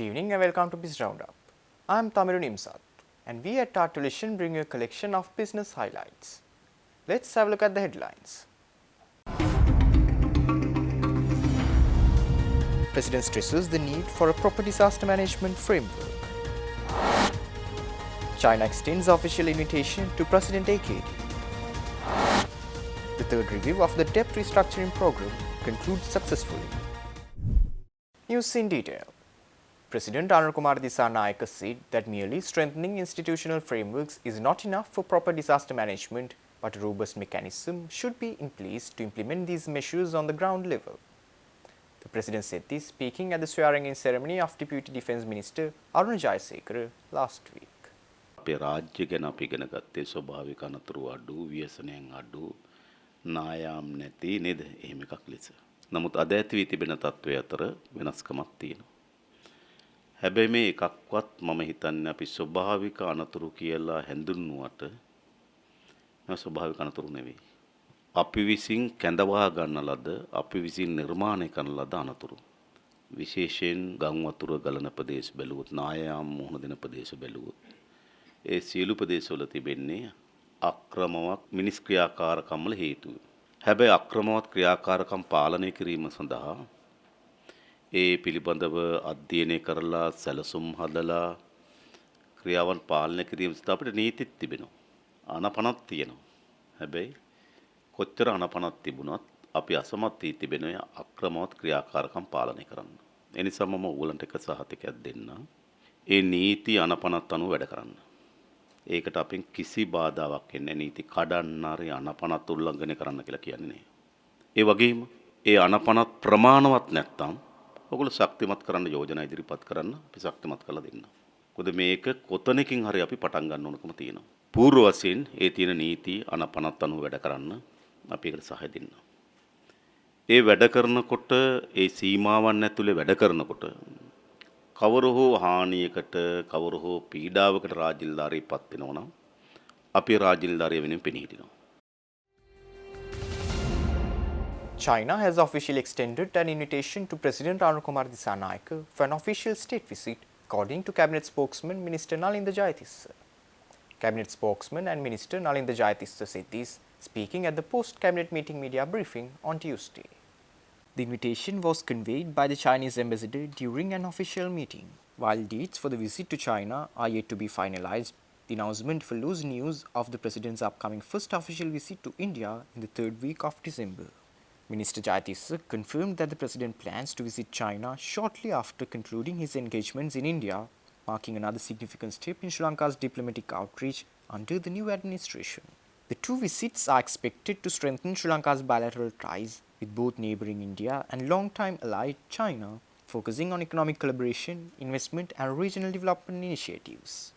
evening and welcome to Biz RoundUp. I am Tamiru Nimsat and we at our television bring you a collection of business highlights. Let's have a look at the headlines. President stresses the need for a proper disaster management framework. China extends official invitation to President AKD. The third review of the debt restructuring program concludes successfully. News in detail. President Anil Kumar Dissanayake said that merely strengthening institutional frameworks is not enough for proper disaster management, but a robust mechanism should be in place to implement these measures on the ground level. The President said this speaking at the swearing-in ceremony of Deputy Defence Minister Arun Jayasekara last week. අපේ රාජ්‍ය ගැන අපි ඉගෙන ගත්තේ ස්වභාවික අනතුරු අඩු ව්‍යසනයන් අඩු නායාම් නැති නේද එහෙම එකක් ලෙස. නමුත් අද ඇති වී තිබෙන තත්ත්වය අතර වෙනස්කමක් තියෙනවා. හැබැයි මේ එකක්වත් මම හිතන්නේ අපි ස්වභාවික අනතුරු කියලා හැඳින්වුවට මේ ස්වභාවික අනතුරු නෙවෙයි. අපි විසින් කැඳවා ගන්න ලද අපි විසින් නිර්මාණය කරන ලද අනතුරු. විශේෂයෙන් ගම් වතුර ගලන ප්‍රදේශ බැලුවොත් නායාම් මුහුණ දෙන ප්‍රදේශ බැලුවොත් ඒ සියලු ප්‍රදේශවල තිබෙන්නේ අක්‍රමවත් මිනිස් ක්‍රියාකාරකම් වල හේතුව. හැබැයි අක්‍රමවත් ක්‍රියාකාරකම් පාලනය කිරීම සඳහා ඒ පිළිබඳව අධ්‍යයනය කරලා සැලසුම් හදලා ක්‍රියාවන් පාලනය කිරීම සඳහා අපිට නීතිත් තිබෙනවා. අනපනක් තියෙනවා. හැබැයි කොච්චර අනපනක් තිබුණත් අපි අසමත් වී තිබෙනවා අක්‍රමවත් ක්‍රියාකාරකම් පාලනය කරන්න. ඒ නිසා මම ඕගලන්ට එක සහතිකයක් දෙන්න. ඒ නීති අනපනත් අනුව වැඩ කරන්න. ඒකට අපෙන් කිසි බාධාවක් එන්නේ නීති කඩන්න හරි අනපනත් උල්ලංඝනය කරන්න කියලා කියන්නේ නෑ. ඒ වගේම ඒ අනපනත් ප්‍රමාණවත් නැත්තම් ඔයගොල්ලෝ ශක්තිමත් කරන්න යෝජනා ඉදිරිපත් කරන්න අපි ශක්තිමත් කරලා දෙන්න. මොකද මේක කොතනකින් හරි අපි පටන් ගන්න ඕනකම තියෙනවා. පූර්ව වශයෙන් ඒ තියෙන නීති අනපනත් අනුව වැඩ කරන්න අපි ඒකට සහාය දෙන්න. ඒ වැඩ කරනකොට ඒ සීමාවන් ඇතුලේ වැඩ කරනකොට කවර හෝ හානියකට කවර හෝ පීඩාවකට රාජ්‍ය නිලධාරියෙක්පත් වෙනවා නම් අපි රාජ්‍ය නිලධාරිය වෙනුවෙන් පෙනී හිටිනවා. China has officially extended an invitation to President Anil Kumar Dissanayake for an official state visit, according to Cabinet spokesman Minister Nalinda Jayatissa. Cabinet spokesman and Minister Nalinda Jayatissa said this, speaking at the post-cabinet meeting media briefing on Tuesday. The invitation was conveyed by the Chinese ambassador during an official meeting. While dates for the visit to China are yet to be finalized, the announcement follows news of the President's upcoming first official visit to India in the third week of December. Minister Jayatissa confirmed that the President plans to visit China shortly after concluding his engagements in India, marking another significant step in Sri Lanka's diplomatic outreach under the new administration. The two visits are expected to strengthen Sri Lanka's bilateral ties with both neighbouring India and long-time ally China, focusing on economic collaboration, investment and regional development initiatives.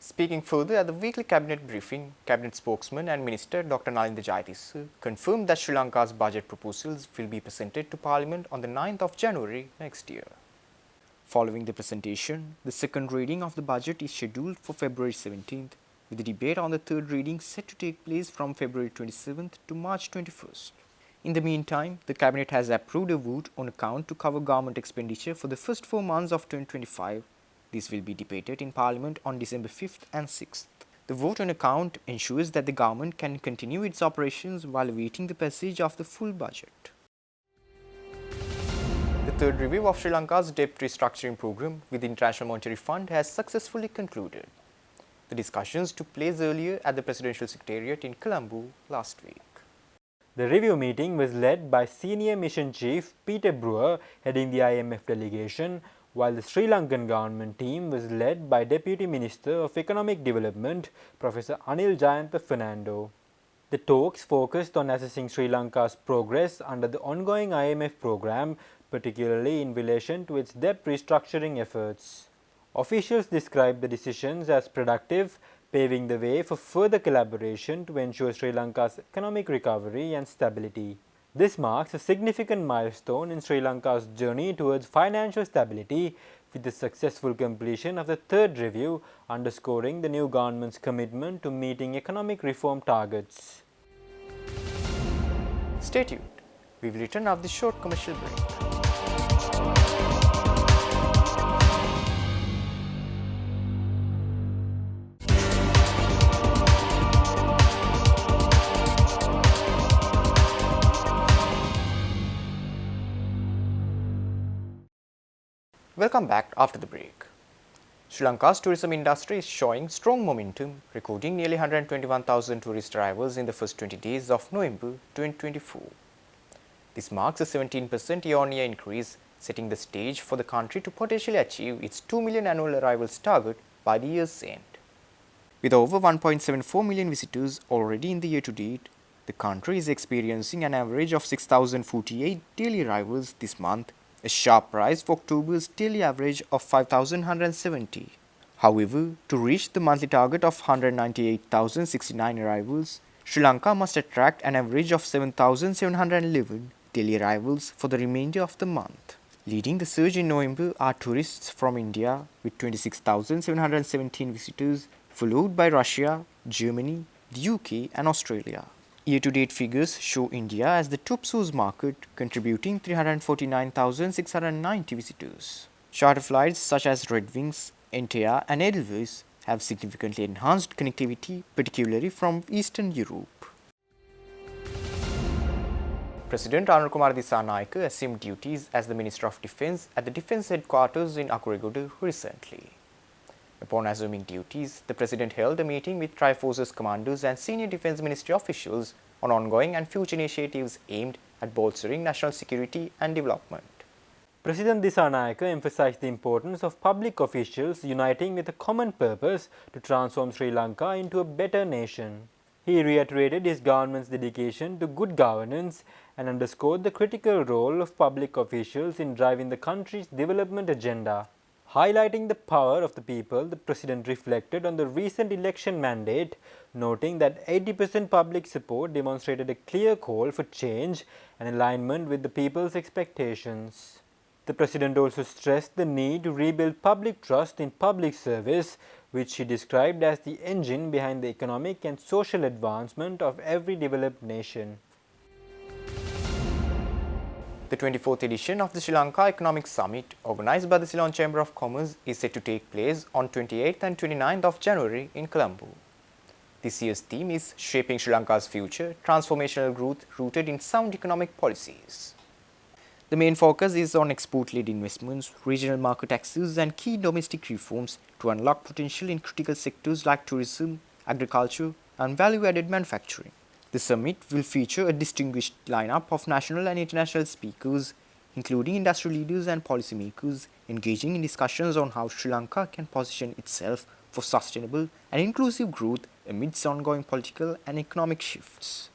Speaking further at the weekly cabinet briefing, Cabinet spokesman and Minister Dr. Nalinda Jayatissa confirmed that Sri Lanka's budget proposals will be presented to Parliament on the 9th of January next year. Following the presentation, the second reading of the budget is scheduled for February 17th, with the debate on the third reading set to take place from February 27th to March 21st. In the meantime, the Cabinet has approved a vote on account to cover government expenditure for the first 4 months of 2025. This will be debated in Parliament on December 5th and 6th. The vote on account ensures that the government can continue its operations while awaiting the passage of the full budget. The third review of Sri Lanka's debt restructuring program with the International Monetary Fund has successfully concluded. The discussions took place earlier at the Presidential Secretariat in Colombo last week. The review meeting was led by Senior Mission Chief Peter Brewer heading the IMF delegation, while the Sri Lankan government team was led by Deputy Minister of Economic Development Professor Anil Jayantha Fernando. The talks focused on assessing Sri Lanka's progress under the ongoing IMF program, particularly in relation to its debt restructuring efforts. Officials described the decisions as productive, paving the way for further collaboration to ensure Sri Lanka's economic recovery and stability. This marks a significant milestone in Sri Lanka's journey towards financial stability, with the successful completion of the third review underscoring the new government's commitment to meeting economic reform targets. Stay tuned. We will return after this short commercial break. Welcome back after the break. Sri Lanka's tourism industry is showing strong momentum, recording nearly 121,000 tourist arrivals in the first 20 days of November 2024. This marks a 17% year-on-year increase, setting the stage for the country to potentially achieve its 2 million annual arrivals target by the year's end. With over 1.74 million visitors already in the year to date, the country is experiencing an average of 6,048 daily arrivals this month, a sharp rise for October's daily average of 5,170. However, to reach the monthly target of 198,069 arrivals, Sri Lanka must attract an average of 7,711 daily arrivals for the remainder of the month. Leading the surge in November are tourists from India with 26,717 visitors, followed by Russia, Germany, the UK and Australia. Year-to-date figures show India as the top source market, contributing 349,690 visitors. Charter flights such as Red Wings, Entea and Edelweiss have significantly enhanced connectivity, particularly from Eastern Europe. President Anurukumar Dissanayake assumed duties as the Minister of Defence at the Defence Headquarters in Akurigode recently. Upon assuming duties, the President held a meeting with Tri-Forces commanders and senior Defence Ministry officials on ongoing and future initiatives aimed at bolstering national security and development. President Dissanayake emphasized the importance of public officials uniting with a common purpose to transform Sri Lanka into a better nation. He reiterated his government's dedication to good governance and underscored the critical role of public officials in driving the country's development agenda. Highlighting the power of the people, the President reflected on the recent election mandate, noting that 80% public support demonstrated a clear call for change and alignment with the people's expectations. The President also stressed the need to rebuild public trust in public service, which he described as the engine behind the economic and social advancement of every developed nation. The 24th edition of the Sri Lanka Economic Summit, organized by the Ceylon Chamber of Commerce, is set to take place on 28th and 29th of January in Colombo. This year's theme is Shaping Sri Lanka's Future, Transformational Growth Rooted in Sound Economic Policies. The main focus is on export-led investments, regional market access and key domestic reforms to unlock potential in critical sectors like tourism, agriculture and value-added manufacturing. The summit will feature a distinguished lineup of national and international speakers, including industry leaders and policymakers, engaging in discussions on how Sri Lanka can position itself for sustainable and inclusive growth amidst ongoing political and economic shifts.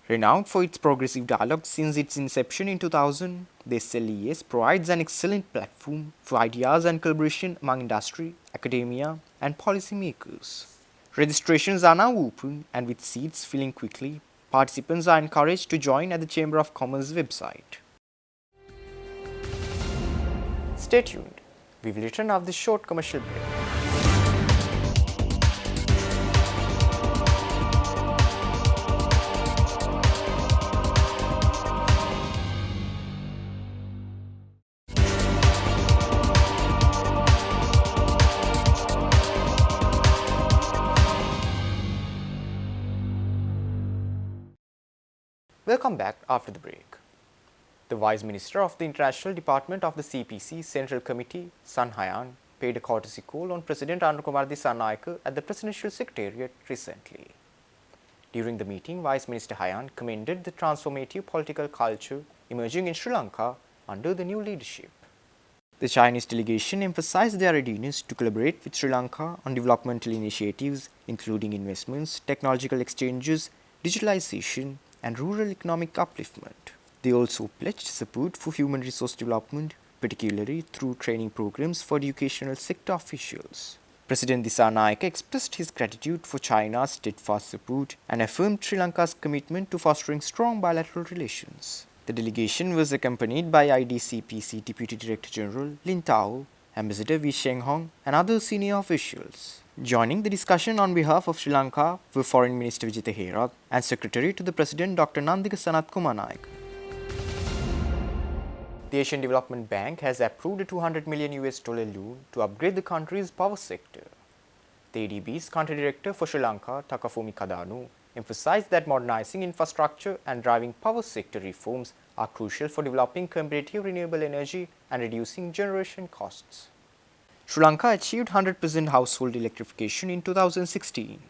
Renowned for its progressive dialogue since its inception in 2000, the SLES provides an excellent platform for ideas and collaboration among industry, academia, and policymakers. Registrations are now open, and with seats filling quickly, participants are encouraged to join at the Chamber of Commerce website. Stay tuned. We will return after this short commercial break. Welcome back after the break. The Vice Minister of the International Department of the CPC Central Committee, Sun Hayan, paid a courtesy call on President Anurukumar Dissanayake at the Presidential Secretariat recently. During the meeting, Vice Minister Hayan commended the transformative political culture emerging in Sri Lanka under the new leadership. The Chinese delegation emphasized their readiness to collaborate with Sri Lanka on developmental initiatives, including investments, technological exchanges, digitalization, and rural economic upliftment. They also pledged support for human resource development, particularly through training programs for educational sector officials. President Dissanayake expressed his gratitude for China's steadfast support and affirmed Sri Lanka's commitment to fostering strong bilateral relations. The delegation was accompanied by IDCPC Deputy Director General Lin Tao, Ambassador Wee Sheng Hong, and other senior officials. Joining the discussion on behalf of Sri Lanka were Foreign Minister Vijitha Herath and Secretary to the President Dr. Nandika Sanath Kumaranaike. The Asian Development Bank has approved a $200 million loan to upgrade the country's power sector. The ADB's country director for Sri Lanka, Takafumi Kadanu, emphasized that modernizing infrastructure and driving power sector reforms are crucial for developing competitive renewable energy and reducing generation costs. Sri Lanka achieved 100% household electrification in 2016.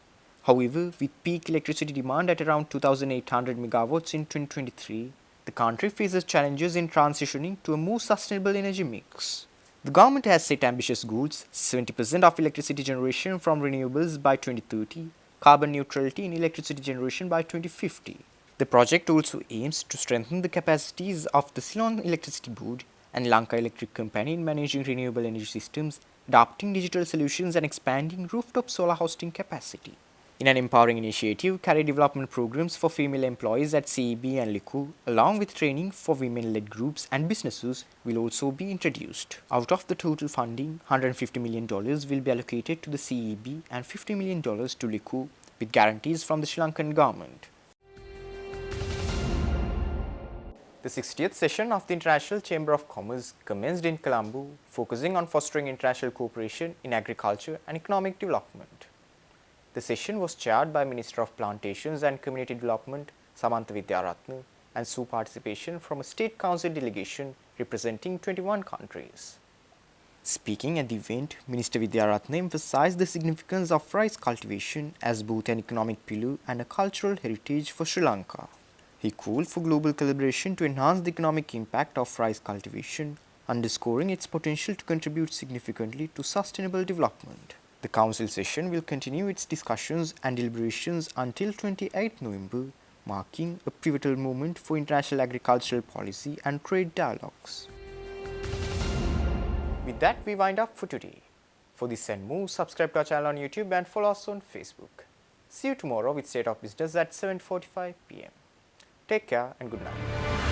However, with peak electricity demand at around 2,800 megawatts in 2023, the country faces challenges in transitioning to a more sustainable energy mix. The government has set ambitious goals: 70% of electricity generation from renewables by 2030, carbon neutrality in electricity generation by 2050. The project also aims to strengthen the capacities of the Ceylon Electricity Board and Lanka Electric Company in managing renewable energy systems, adopting digital solutions and expanding rooftop solar hosting capacity. In an empowering initiative, career development programs for female employees at CEB and LICU, along with training for women-led groups and businesses, will also be introduced. Out of the total funding, $150 million will be allocated to the CEB and $50 million to LICU, with guarantees from the Sri Lankan government. The 60th session of the International Chamber of Commerce commenced in Colombo, focusing on fostering international cooperation in agriculture and economic development. The session was chaired by Minister of Plantations and Community Development Samantha Widyarathne and saw participation from a State Council delegation representing 21 countries. Speaking at the event, Minister Widyarathne emphasized the significance of rice cultivation as both an economic pillar and a cultural heritage for Sri Lanka. He called for global collaboration to enhance the economic impact of rice cultivation, underscoring its potential to contribute significantly to sustainable development. The Council session will continue its discussions and deliberations until 28 November, marking a pivotal moment for international agricultural policy and trade dialogues. With that, we wind up for today. For this and more, subscribe to our channel on YouTube and follow us on Facebook. See you tomorrow with State of Business at 7:45 p.m. Take care and good night.